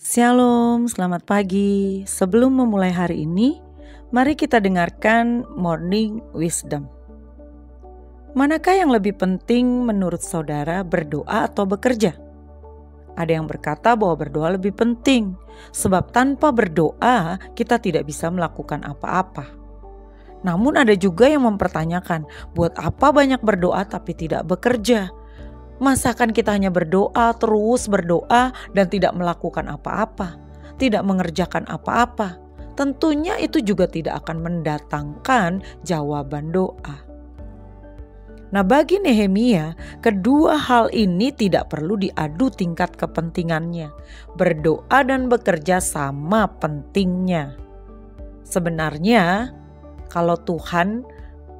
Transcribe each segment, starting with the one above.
Shalom, selamat pagi. Sebelum memulai hari ini, mari kita dengarkan Morning Wisdom. Manakah yang lebih penting menurut saudara, berdoa atau bekerja? Ada yang berkata bahwa berdoa lebih penting, sebab tanpa berdoa kita tidak bisa melakukan apa-apa. Namun ada juga yang mempertanyakan, buat apa banyak berdoa tapi tidak bekerja? Masakan kita hanya berdoa, terus berdoa dan tidak melakukan apa-apa, tidak mengerjakan apa-apa? Tentunya itu juga tidak akan mendatangkan jawaban doa. Nah, bagi Nehemia, kedua hal ini tidak perlu diadu tingkat kepentingannya. Berdoa dan bekerja sama pentingnya. Sebenarnya, kalau Tuhan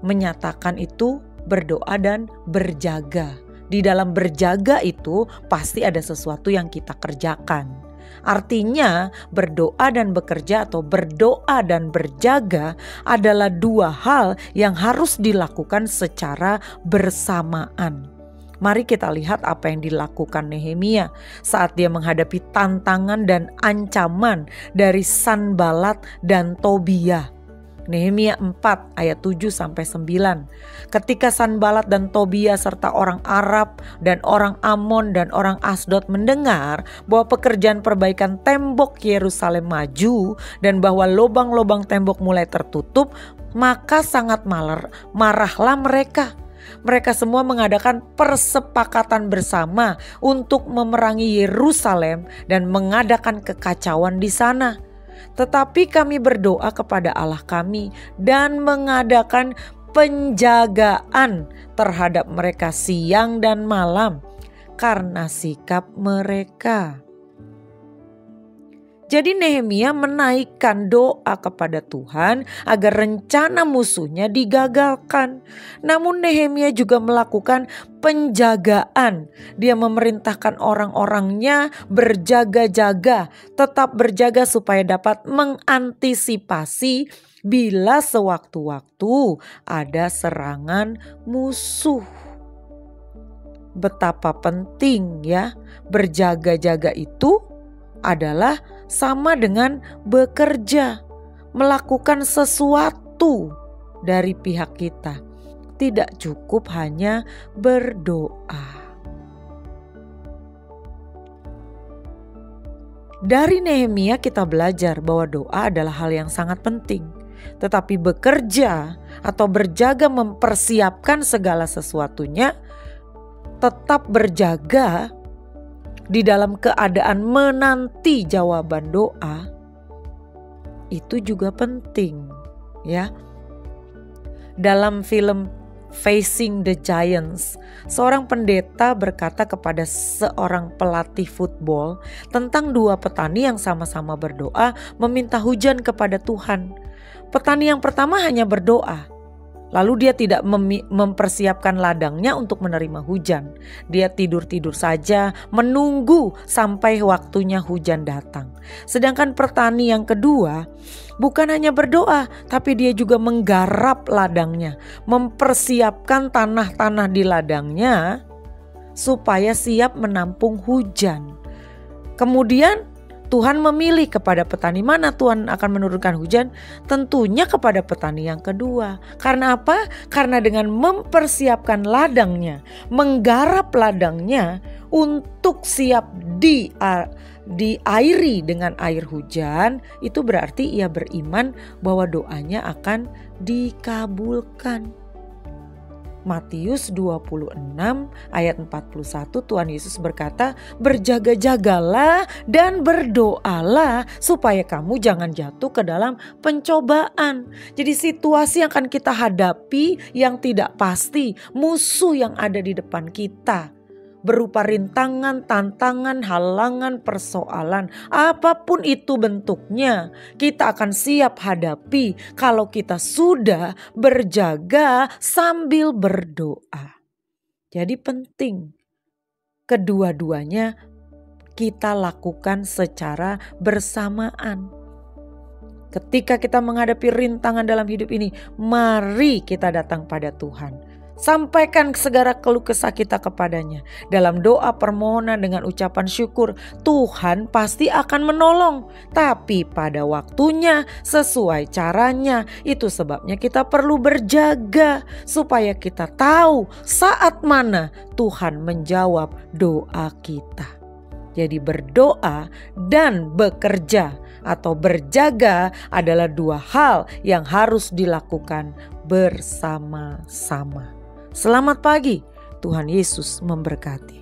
menyatakan itu berdoa dan berjaga. Di dalam berjaga itu pasti ada sesuatu yang kita kerjakan. Artinya berdoa dan bekerja atau berdoa dan berjaga adalah dua hal yang harus dilakukan secara bersamaan. Mari kita lihat apa yang dilakukan Nehemia saat dia menghadapi tantangan dan ancaman dari Sanbalat dan Tobia. Nehemia 4 ayat 7-9. Ketika Sanbalat dan Tobia serta orang Arab dan orang Amon dan orang Asdod mendengar bahwa pekerjaan perbaikan tembok Yerusalem maju dan bahwa lubang-lubang tembok mulai tertutup, maka sangat marahlah mereka. Mereka semua mengadakan persepakatan bersama untuk memerangi Yerusalem dan mengadakan kekacauan di sana. Tetapi kami berdoa kepada Allah kami dan mengadakan penjagaan terhadap mereka siang dan malam karena sikap mereka. Jadi Nehemia menaikkan doa kepada Tuhan agar rencana musuhnya digagalkan. Namun Nehemia juga melakukan penjagaan. Dia memerintahkan orang-orangnya berjaga-jaga, tetap berjaga supaya dapat mengantisipasi bila sewaktu-waktu ada serangan musuh. Betapa penting ya, berjaga-jaga itu adalah sama dengan bekerja, melakukan sesuatu dari pihak kita. Tidak cukup hanya berdoa. Dari Nehemia kita belajar bahwa doa adalah hal yang sangat penting. Tetapi bekerja atau berjaga mempersiapkan segala sesuatunya, tetap berjaga di dalam keadaan menanti jawaban doa, itu juga penting ya. Dalam film Facing the Giants, seorang pendeta berkata kepada seorang pelatih football tentang dua petani yang sama-sama berdoa meminta hujan kepada Tuhan. Petani yang pertama hanya berdoa, lalu dia tidak mempersiapkan ladangnya untuk menerima hujan. Dia tidur-tidur saja menunggu sampai waktunya hujan datang. Sedangkan petani yang kedua bukan hanya berdoa, tapi dia juga menggarap ladangnya, mempersiapkan tanah-tanah di ladangnya supaya siap menampung hujan. Kemudian Tuhan memilih kepada petani mana Tuhan akan menurunkan hujan, tentunya kepada petani yang kedua. Karena apa? Karena dengan mempersiapkan ladangnya, menggarap ladangnya untuk siap diairi dengan air hujan, itu berarti ia beriman bahwa doanya akan dikabulkan. Matius 26 ayat 41 Tuhan Yesus berkata, berjaga-jagalah dan berdoalah supaya kamu jangan jatuh ke dalam pencobaan. Jadi situasi yang akan kita hadapi yang tidak pasti, musuh yang ada di depan kita, berupa rintangan, tantangan, halangan, persoalan, apapun itu bentuknya, kita akan siap hadapi kalau kita sudah berjaga sambil berdoa. Jadi penting kedua-duanya kita lakukan secara bersamaan. Ketika kita menghadapi rintangan dalam hidup ini, mari kita datang pada Tuhan. Sampaikan segala keluh kesah kita kepadanya. Dalam doa permohonan dengan ucapan syukur, Tuhan pasti akan menolong. Tapi pada waktunya, sesuai caranya. Itu sebabnya kita perlu berjaga supaya kita tahu saat mana Tuhan menjawab doa kita. Jadi berdoa dan bekerja atau berjaga adalah dua hal yang harus dilakukan bersama-sama. Selamat pagi, Tuhan Yesus memberkati.